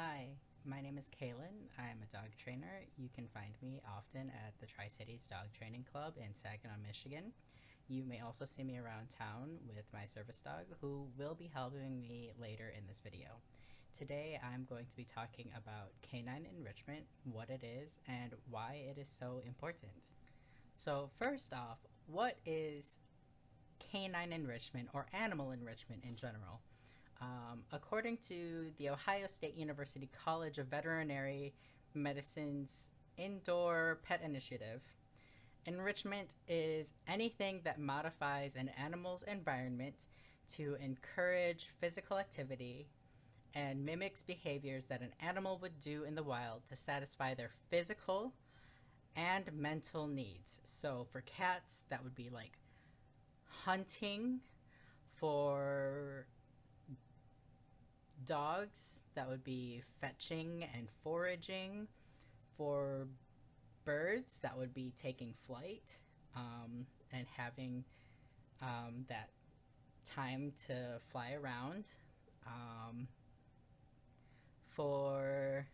Hi, my name is Kaylin. I'm a dog trainer. You can find me often at the Tri-Cities Dog Training Club in Saginaw, Michigan. You may also see me around town with my service dog, who will be helping me later in this video. Today, I'm going to be talking about canine enrichment, what it is, and why it is so important. So, first off, what is canine enrichment or animal enrichment in general? According to the Ohio State University College of Veterinary Medicine's Indoor Pet Initiative, enrichment is anything that modifies an animal's environment to encourage physical activity and mimics behaviors that an animal would do in the wild to satisfy their physical and mental needs. So for cats, that would be like hunting. For dogs, that would be fetching and foraging. For birds, that would be taking flight and having that time to fly around. For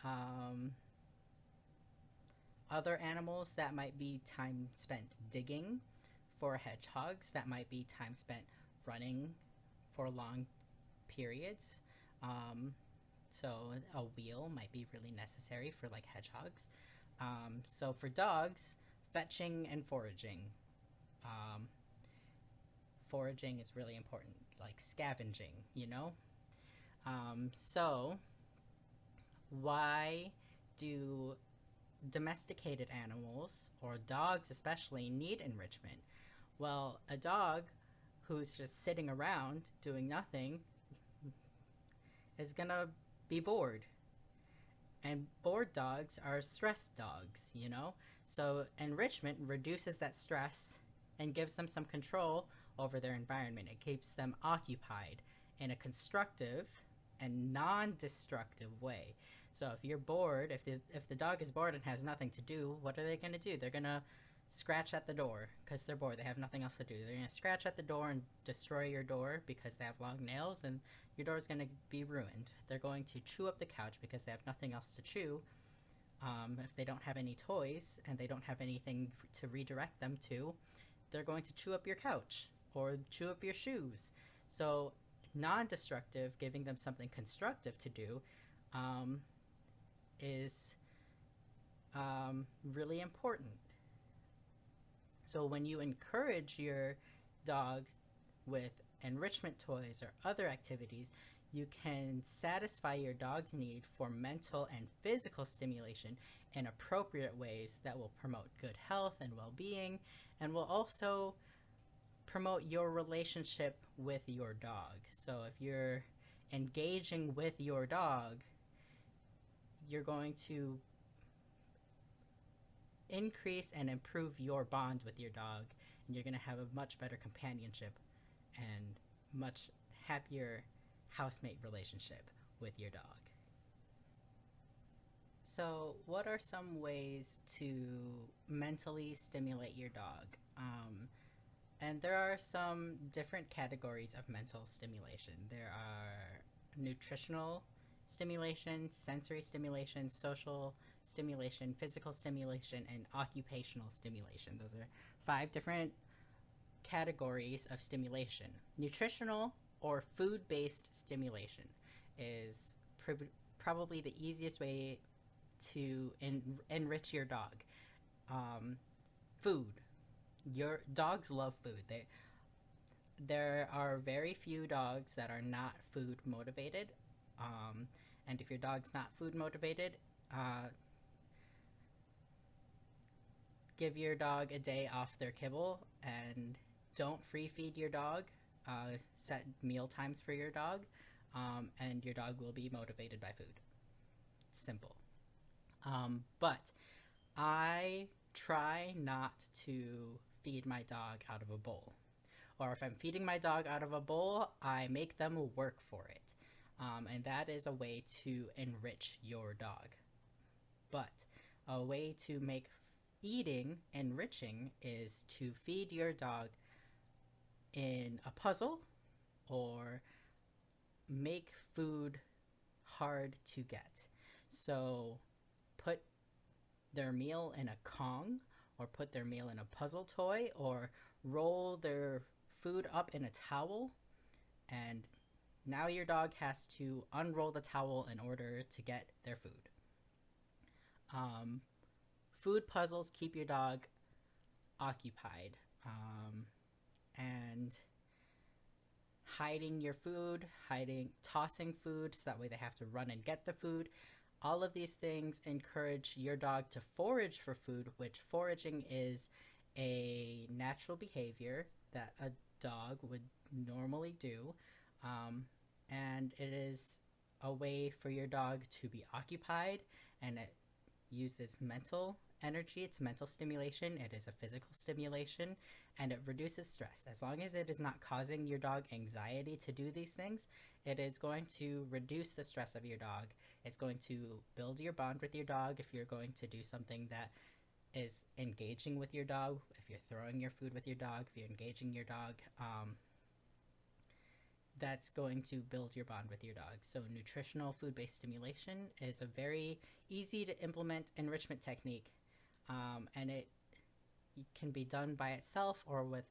um, other animals, that might be time spent digging. For hedgehogs, that might be time spent running for long periods. So a wheel might be really necessary for like hedgehogs. So for dogs, fetching and foraging. Um, Foraging is really important, like scavenging, you know? So why do domesticated animals, or dogs especially, need enrichment? Well, a dog who's just sitting around doing nothing is gonna be bored. And bored dogs are stressed dogs, you know? So enrichment reduces that stress and gives them some control over their environment. It keeps them occupied in a constructive and non-destructive way. So if you're bored, if the dog is bored and has nothing to do, what are they going to do? They're going to scratch at the door because they're bored. They have nothing else to do. They're going to scratch at the door and destroy your door because they have long nails, and your door is going to be ruined. They're going to chew up the couch because they have nothing else to chew. If they don't have any toys and they don't have anything to redirect them to, they're going to chew up your couch or chew up your shoes. So non-destructive, giving them something constructive to do, is really important. So when you encourage your dog with enrichment toys or other activities, you can satisfy your dog's need for mental and physical stimulation in appropriate ways that will promote good health and well-being, and will also promote your relationship with your dog. So if you're engaging with your dog, you're going to increase and improve your bond with your dog, and you're going to have a much better companionship and much happier housemate relationship with your dog. So, what are some ways to mentally stimulate your dog? And there are some different categories of mental stimulation. There are nutritional stimulation, sensory stimulation, social stimulation, physical stimulation, and occupational stimulation. Those are 5 different categories of stimulation. Nutritional or food-based stimulation is probably the easiest way to enrich your dog. Food. Your dogs love food. There are very few dogs that are not food motivated. And if your dog's not food motivated, give your dog a day off their kibble and don't free feed your dog. Set meal times for your dog, and your dog will be motivated by food. It's simple. But I try not to feed my dog out of a bowl. Or if I'm feeding my dog out of a bowl, I make them work for it. And that is a way to enrich your dog. But a way to make eating enriching is to feed your dog in a puzzle or make food hard to get. So put their meal in a Kong, or put their meal in a puzzle toy, or roll their food up in a towel, and now your dog has to unroll the towel in order to get their food. Um, Food puzzles keep your dog occupied. And hiding your food, tossing food so that way they have to run and get the food. All of these things encourage your dog to forage for food, which foraging is a natural behavior that a dog would normally do. And it is a way for your dog to be occupied, and it uses mental energy. It's mental stimulation, it is a physical stimulation, and it reduces stress. As long as it is not causing your dog anxiety to do these things, it is going to reduce the stress of your dog. It's going to build your bond with your dog if you're going to do something that is engaging with your dog. If you're throwing your food with your dog, if you're engaging your dog, that's going to build your bond with your dog. So nutritional food-based stimulation is a very easy to implement enrichment technique, and it can be done by itself or with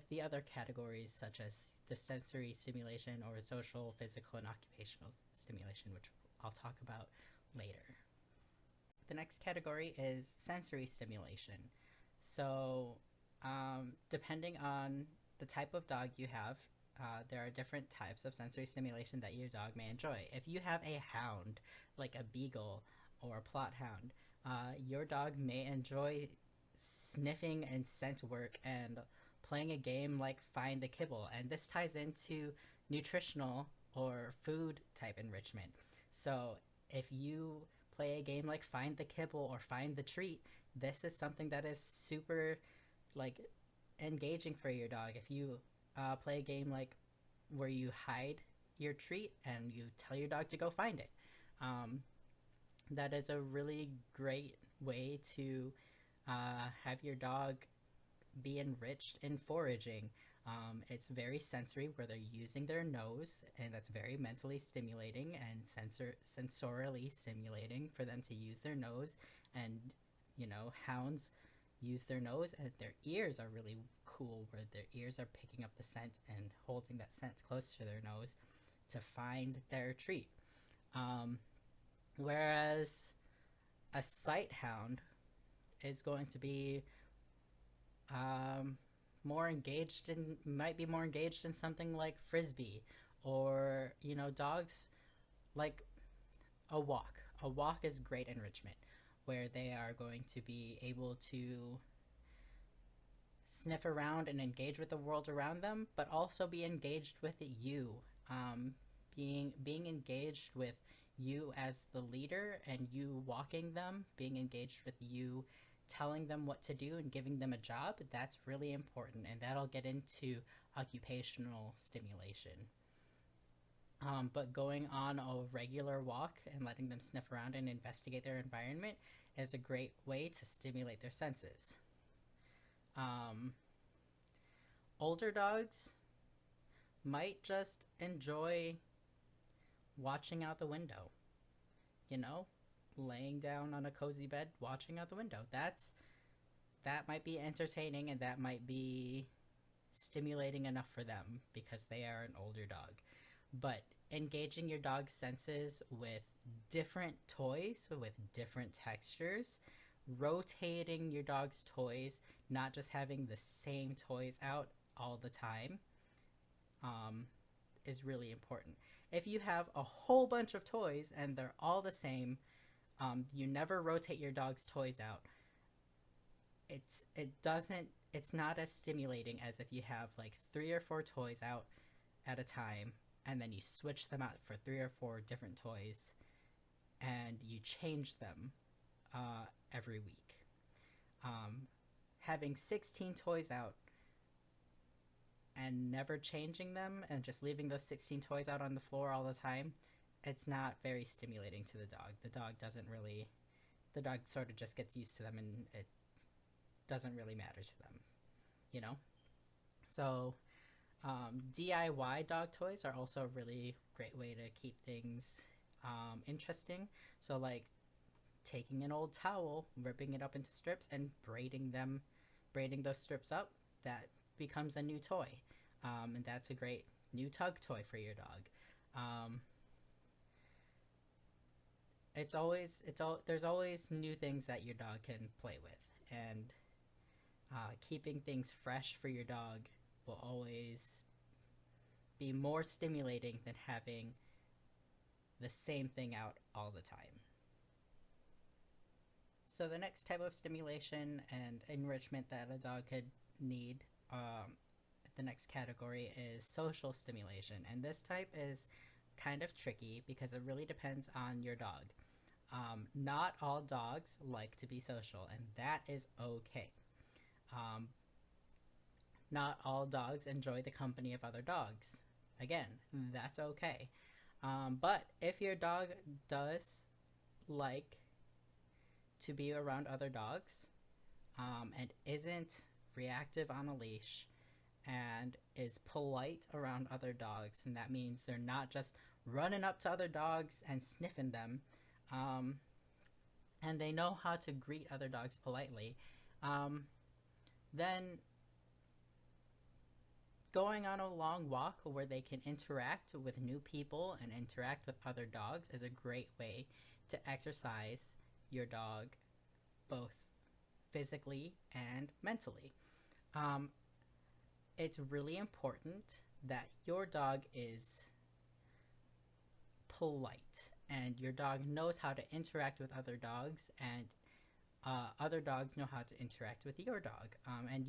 the other categories such as the sensory stimulation or social, physical, and occupational stimulation, which I'll talk about later. The next category is sensory stimulation. So depending on the type of dog you have, there are different types of sensory stimulation that your dog may enjoy. If you have a hound, like a beagle or a plot hound, your dog may enjoy sniffing and scent work and playing a game like Find the Kibble. And this ties into nutritional or food type enrichment. So if you play a game like Find the Kibble or Find the Treat, this is something that is super like engaging for your dog. If you play a game like where you hide your treat and you tell your dog to go find it, that is a really great way to have your dog be enriched in foraging. It's very sensory, where they're using their nose, and that's very mentally stimulating and sensorially stimulating for them to use their nose. And hounds use their nose, and their ears are really cool, where their ears are picking up the scent and holding that scent close to their nose to find their treat. Whereas a sight hound is going to be might be more engaged in something like frisbee, or dogs like a walk. A walk is great enrichment, where they are going to be able to sniff around and engage with the world around them, but also be engaged with you. Being engaged with you as the leader, and you walking them, being engaged with you telling them what to do and giving them a job, that's really important, and that'll get into occupational stimulation. But going on a regular walk and letting them sniff around and investigate their environment is a great way to stimulate their senses. Older dogs might just enjoy watching out the window, laying down on a cozy bed, watching out the window. That might be entertaining, and that might be stimulating enough for them because they are an older dog. But engaging your dog's senses with different toys, with different textures, rotating your dog's toys, not just having the same toys out all the time, is really important. If you have a whole bunch of toys and they're all the same, you never rotate your dog's toys out. It's not as stimulating as if you have like 3 or 4 toys out at a time, and then you switch them out for 3 or 4 different toys, and you change them every week. Having 16 toys out and never changing them and just leaving those 16 toys out on the floor all the time, it's not very stimulating to the dog. The dog sort of just gets used to them, and it doesn't really matter to them, So DIY dog toys are also a really great way to keep things interesting. So, like taking an old towel, ripping it up into strips, and braiding those strips up, that becomes a new toy. And that's a great new tug toy for your dog. Um, there's always new things that your dog can play with, and keeping things fresh for your dog will always be more stimulating than having the same thing out all the time. So the next type of stimulation and enrichment that a dog could need, the next category is social stimulation, and this type is kind of tricky because it really depends on your dog. Not all dogs like to be social, and that is okay. Um, Not all dogs enjoy the company of other dogs. Again, that's okay. But if your dog does like to be around other dogs, and isn't reactive on a leash, and is polite around other dogs, and that means they're not just running up to other dogs and sniffing them, um, and they know how to greet other dogs politely, um, then going on a long walk where they can interact with new people and interact with other dogs is a great way to exercise your dog both physically and mentally. Um, it's really important that your dog is polite and your dog knows how to interact with other dogs, and other dogs know how to interact with your dog. And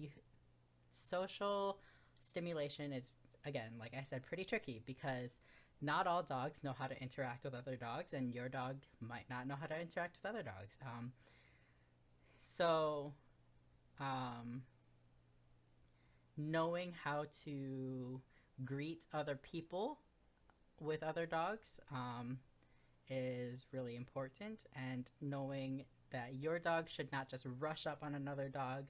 social stimulation is, again, like I said, pretty tricky because not all dogs know how to interact with other dogs, and your dog might not know how to interact with other dogs. So, um, knowing how to greet other people with other dogs is really important, and knowing that your dog should not just rush up on another dog,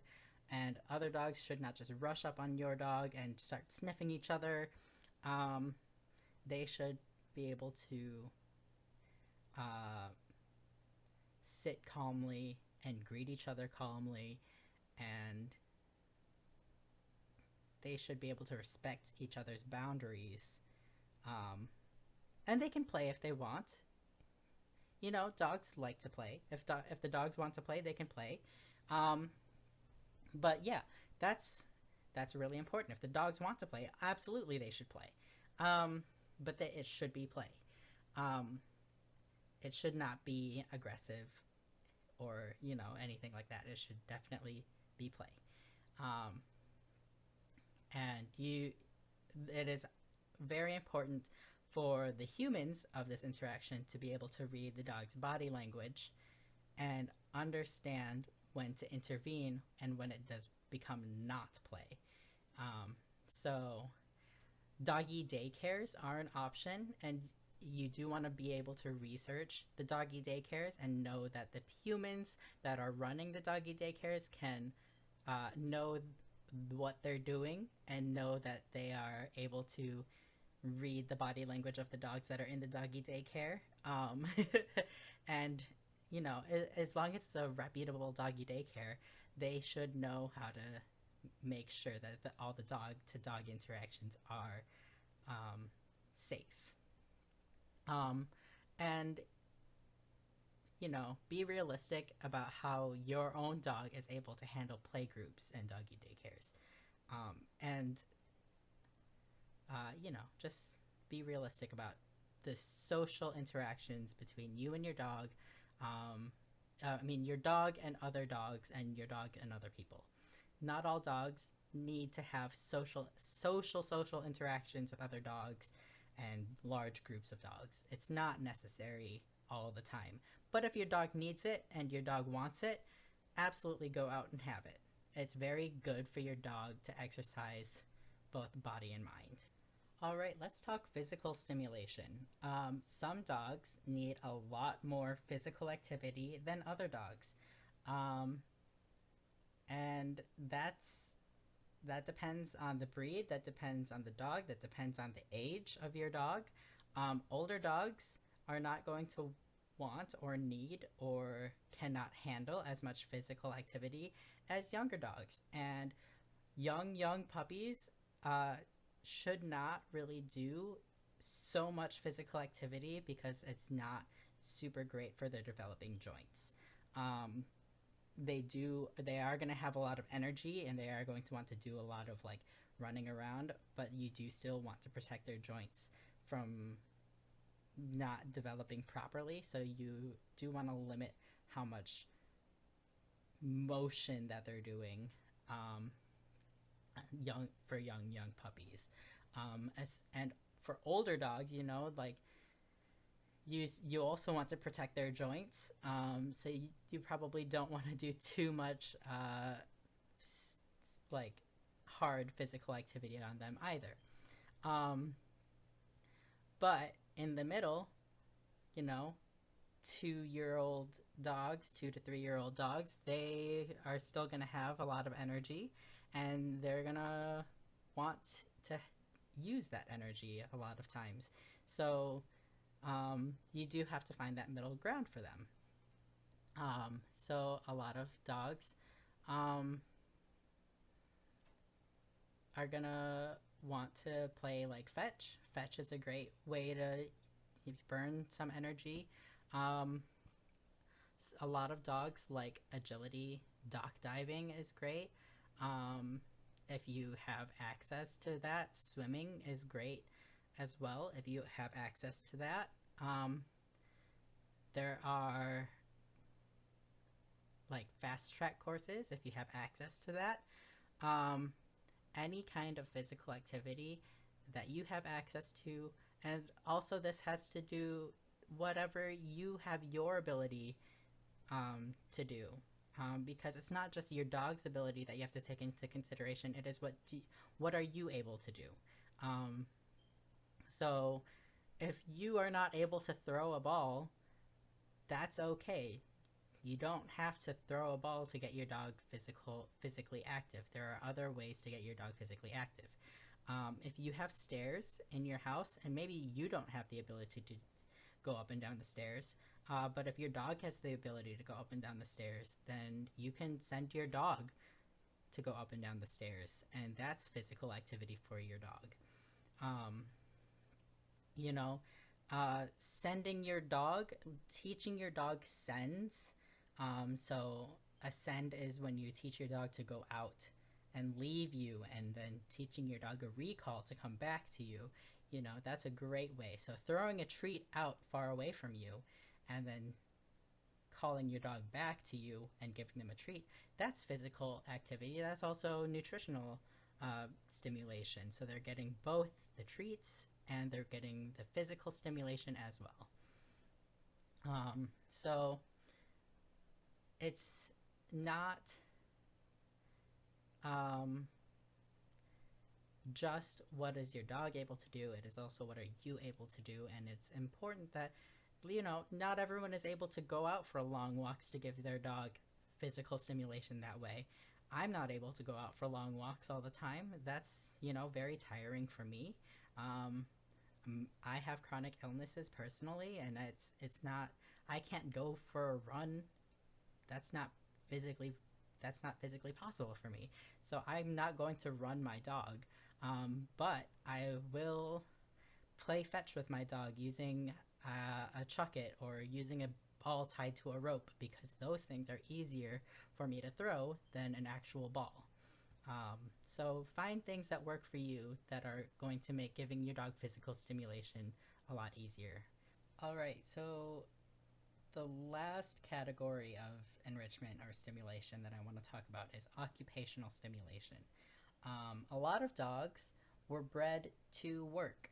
and other dogs should not just rush up on your dog and start sniffing each other. Um, they should be able to uh, sit calmly and greet each other calmly, and they should be able to respect each other's boundaries. Um, and they can play if they want. You know, dogs like to play. If the dogs want to play, they can play. Um, but yeah, that's that's really important. If the dogs want to play, absolutely they should play. Um, but it should be play. Um, it should not be aggressive or anything like that. It should definitely be play. Um, and it is very important for the humans of this interaction to be able to read the dog's body language and understand when to intervene and when it does become not play. So doggy daycares are an option, and you do want to be able to research the doggy daycares and know that the humans that are running the doggy daycares can know what they're doing and know that they are able to read the body language of the dogs that are in the doggy daycare. And, as long as it's a reputable doggy daycare, they should know how to make sure that all the dog to dog interactions are safe. Um, and, be realistic about how your own dog is able to handle play groups and doggy daycares. And just be realistic about the social interactions between you and your dog. Your dog and other dogs, and your dog and other people. Not all dogs need to have social interactions with other dogs and large groups of dogs. It's not necessary all the time. But if your dog needs it and your dog wants it, absolutely go out and have it. It's very good for your dog to exercise both body and mind. All right, let's talk physical stimulation. Some dogs need a lot more physical activity than other dogs. And that's That depends on the breed, that depends on the dog, that depends on the age of your dog. Older dogs are not going to want or need or cannot handle as much physical activity as younger dogs. And young puppies uh, should not really do so much physical activity because it's not super great for their developing joints. Um, they are going to have a lot of energy and they are going to want to do a lot of like running around, but you do still want to protect their joints from not developing properly, so you do want to limit how much motion that they're doing, um, young puppies. And for older dogs, like you also want to protect their joints. So you probably don't want to do too much like hard physical activity on them either. Um, but in the middle, you know, 2-year-old dogs, 2 to 3-year-old dogs, they are still going to have a lot of energy and they're going to want to use that energy a lot of times. So you do have to find that middle ground for them. So a lot of dogs um, are gonna want to play like fetch. Fetch is a great way to burn some energy. Um, a lot of dogs like agility. Dock diving is great. Um, if you have access to that, swimming is great as well. If you have access to that, there are like fast track courses if you have access to that. Um, any kind of physical activity that you have access to, and also this has to do whatever you have your ability to do. Because it's not just your dog's ability that you have to take into consideration. It is what are you able to do. Um, so if you are not able to throw a ball, that's okay. You don't have to throw a ball to get your dog physically active. There are other ways to get your dog physically active. If you have stairs in your house and maybe you don't have the ability to go up and down the stairs, but if your dog has the ability to go up and down the stairs, then you can send your dog to go up and down the stairs, and that's physical activity for your dog. Um, you know, Sending your dog, teaching your dog sends. So a send is when you teach your dog to go out and leave you, and then teaching your dog a recall to come back to you. That's a great way. So throwing a treat out far away from you and then calling your dog back to you and giving them a treat, that's physical activity. That's also nutritional stimulation. So they're getting both the treats and they're getting the physical stimulation as well. So it's not um, just what is your dog able to do, it is also what are you able to do. And it's important that not everyone is able to go out for long walks to give their dog physical stimulation that way. I'm not able to go out for long walks all the time. That's very tiring for me. um, I have chronic illnesses personally, and it's not. I can't go for a run. That's not physically that's not physically possible for me. So I'm not going to run my dog. But I will play fetch with my dog using a chucket or using a ball tied to a rope, because those things are easier for me to throw than an actual ball. So find things that work for you that are going to make giving your dog physical stimulation a lot easier. All right, so the last category of enrichment or stimulation that I want to talk about is occupational stimulation. A lot of dogs were bred to work.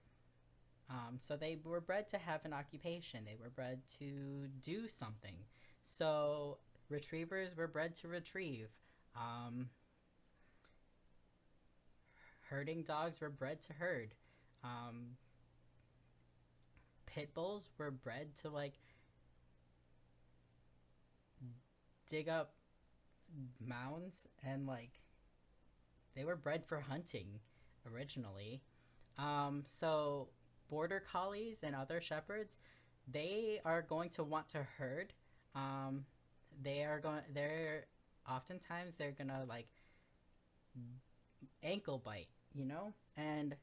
So they were bred to have an occupation. They were bred to do something. So retrievers were bred to retrieve. Herding dogs were bred to herd. Pit bulls were bred to dig up mounds, and they were bred for hunting originally. So border collies and other shepherds, they are going to want to herd. Um, they're oftentimes they're gonna like ankle bite, and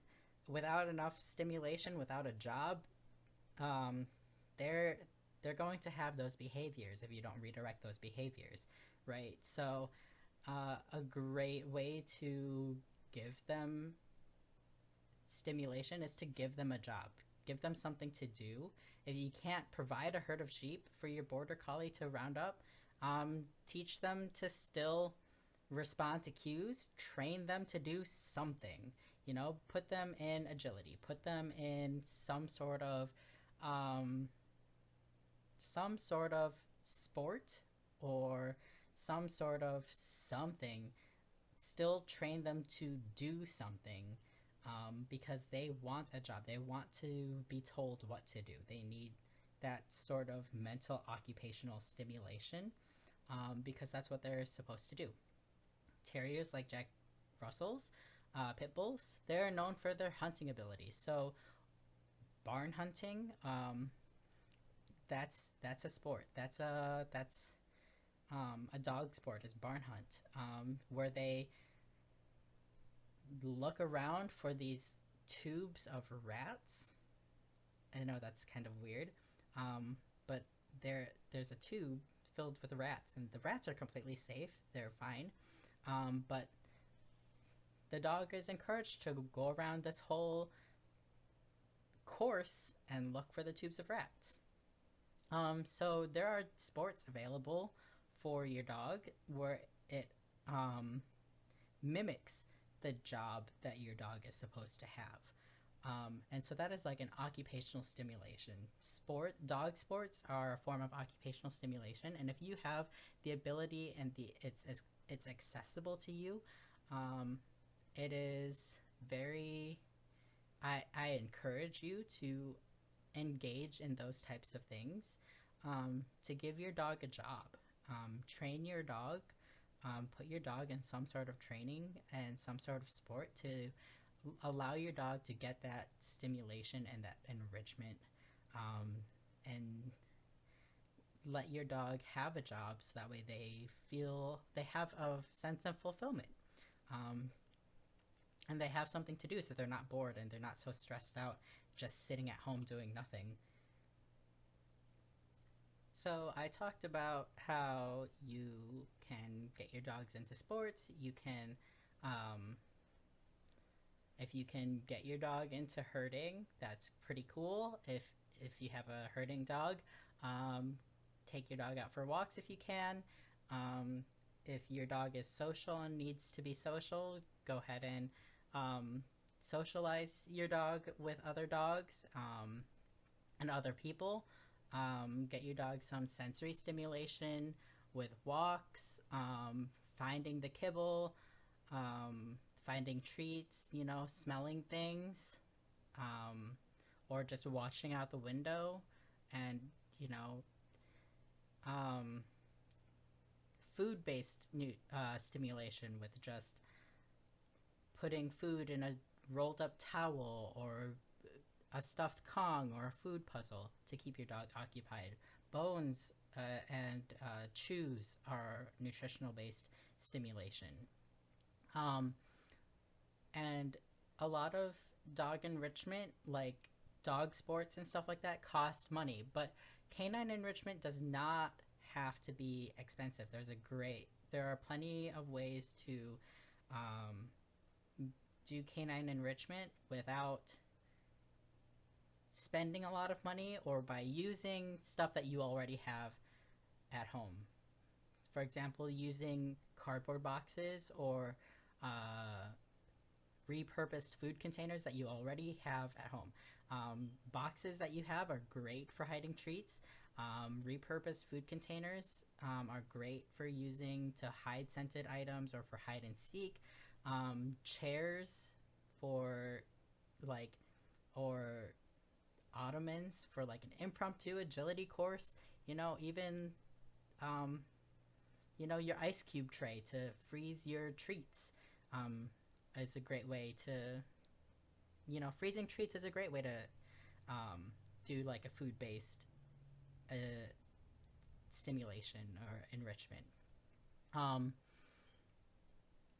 without enough stimulation, without a job, um, they're they're going to have those behaviors if you don't redirect those behaviors, right? So a great way to give them stimulation is to give them a job, give them something to do. If you can't provide a herd of sheep for your border collie to round up, teach them to still respond to cues, train them to do something. Put them in agility, put them in um, some sort of sport or some sort of something. Still train them to do something, because they want a job. They want to be told what to do. They need that sort of mental occupational stimulation, because that's what they're supposed to do. Terriers like Jack Russells, pit bulls, they're known for their hunting abilities. So barn hunting, that's a sport. That's a dog sport is barn hunt, where they look around for these tubes of rats. I know that's kind of weird, but there's a tube filled with rats, and the rats are completely safe. They're fine, but the dog is encouraged to go around this whole course and look for the tubes of rats. So there are sports available for your dog where it mimics the job that your dog is supposed to have. And so that is like an occupational stimulation. Dog sports are a form of occupational stimulation, and if you have the ability and it's accessible to you, it is very. I encourage you to engage in those types of things, to give your dog a job. Train your dog, put your dog in some sort of training and some sort of sport to allow your dog to get that stimulation and that enrichment, and let your dog have a job so that way they feel they have a sense of fulfillment, and they have something to do so they're not bored and they're not so stressed out just sitting at home doing nothing. So I talked about how you can get your dogs into sports. You can, if you can get your dog into herding, that's pretty cool. If you have a herding dog, take your dog out for walks if you can. If your dog is social and needs to be social, go ahead and socialize your dog with other dogs, and other people. Get your dog some sensory stimulation with walks, finding the kibble, finding treats, smelling things, or just watching out the window, and, um, food-based stimulation with just putting food in a rolled up towel or a stuffed Kong or a food puzzle to keep your dog occupied. Bones and chews are nutritional based stimulation. And a lot of dog enrichment, like dog sports and stuff like that, cost money, but canine enrichment does not have to be expensive. There are plenty of ways to do canine enrichment without spending a lot of money, or by using stuff that you already have at home. For example, using cardboard boxes or repurposed food containers that you already have at home. Boxes that you have are great for hiding treats. Repurposed food containers are great for using to hide scented items or for hide and seek. Chairs for or ottomans for like an impromptu agility course. Even your ice cube tray to freeze your treats. is a great way to, freezing treats is a great way to do like a food based uh, stimulation or enrichment. Um,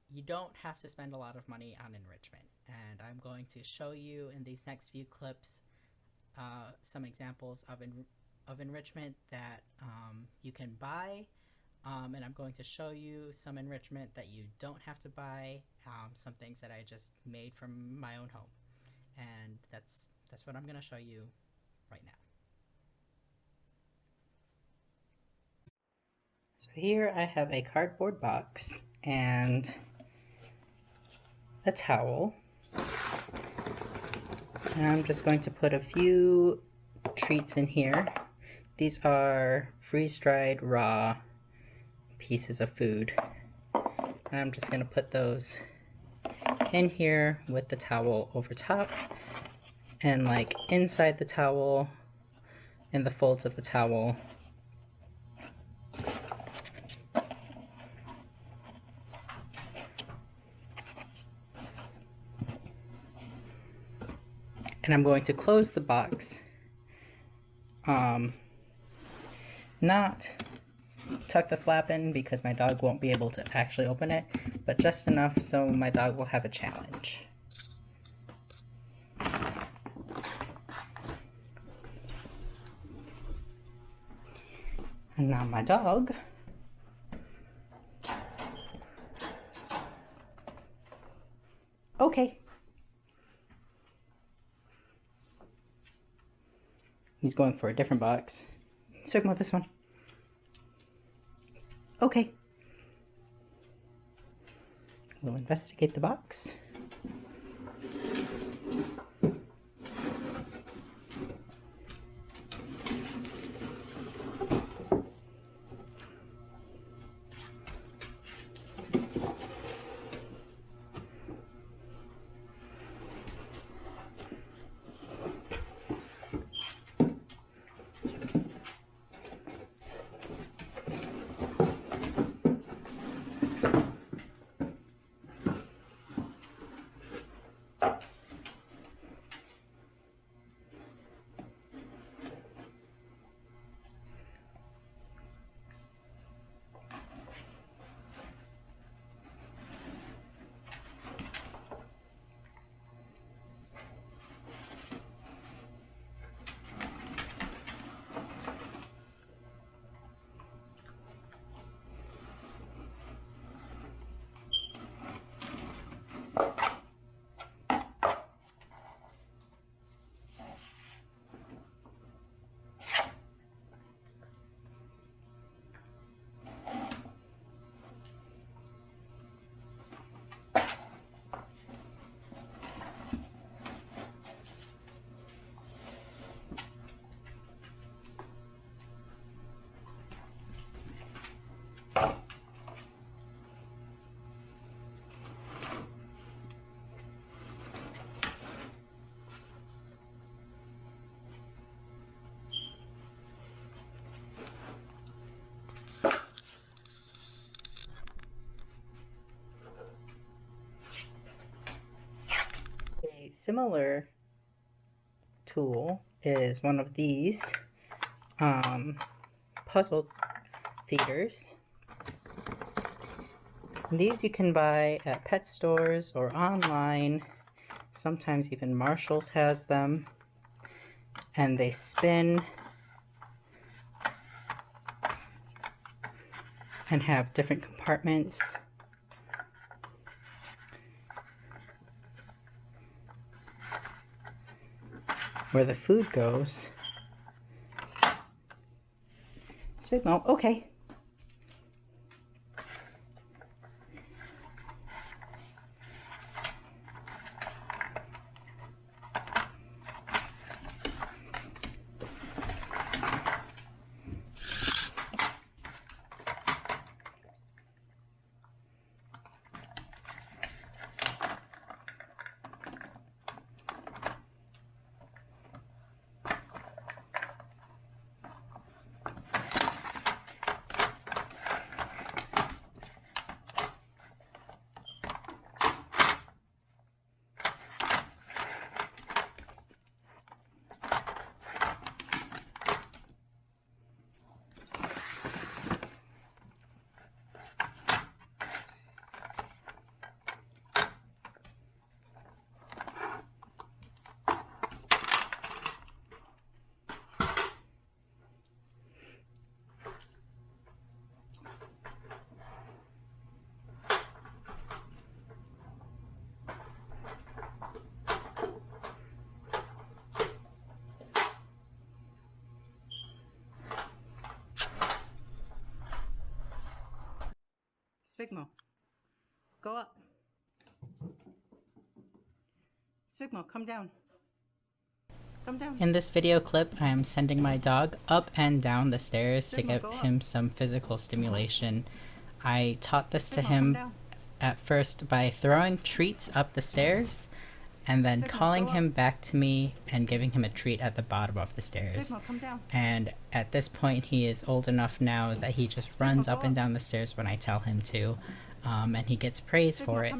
you don't have to spend a lot of money on enrichment, and I'm going to show you in these next few clips some examples of enrichment that you can buy, and I'm going to show you some enrichment that you don't have to buy, some things that I just made from my own home, and that's what I'm going to show you right now. So here I have a cardboard box and a towel, and I'm just going to put a few treats in here. These are freeze-dried raw pieces of food, and I'm just going to put those in here with the towel over top, and like inside the towel, in the folds of the towel, and I'm going to close the box, not tuck the flap in because my dog won't be able to actually open it, but just enough so my dog will have a challenge. And now my dog okay. He's going for a different box. So come with this one. Okay. We'll investigate the box. A similar tool is one of these puzzle feeders. These you can buy at pet stores or online. Sometimes even Marshall's has them. And they spin and have different compartments. Where the food goes. Sweet Mo, okay. Swigmo, go up. Swigmo, come down. Come down. In this video clip, I am sending my dog up and down the stairs to give him some physical stimulation. I taught this to him at first by throwing treats up the stairs and then calling him back to me and giving him a treat at the bottom of the stairs. And at this point, he is old enough now that he just runs up and down the stairs when I tell him to, and he gets praise for it.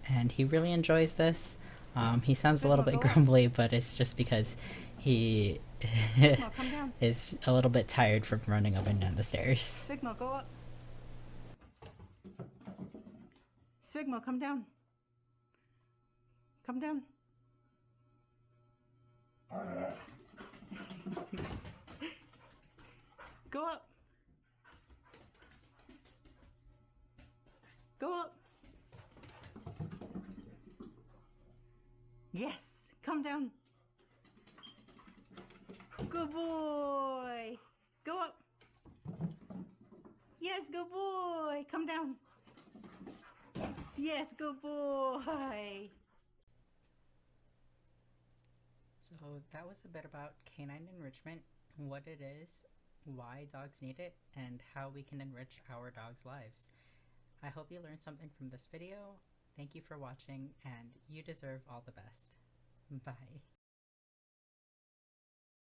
And he really enjoys this. He sounds a little bit grumbly, but it's just because he is a little bit tired from running up and down the stairs. Swigmo, go up. Swigmo, come down. Come down. Go up. Go up. Yes, come down. Good boy. Go up. Yes, good boy. Come down. Yes, good boy. So that was a bit about canine enrichment, what it is, why dogs need it, and how we can enrich our dogs' lives. I hope you learned something from this video. Thank you for watching, and you deserve all the best. Bye.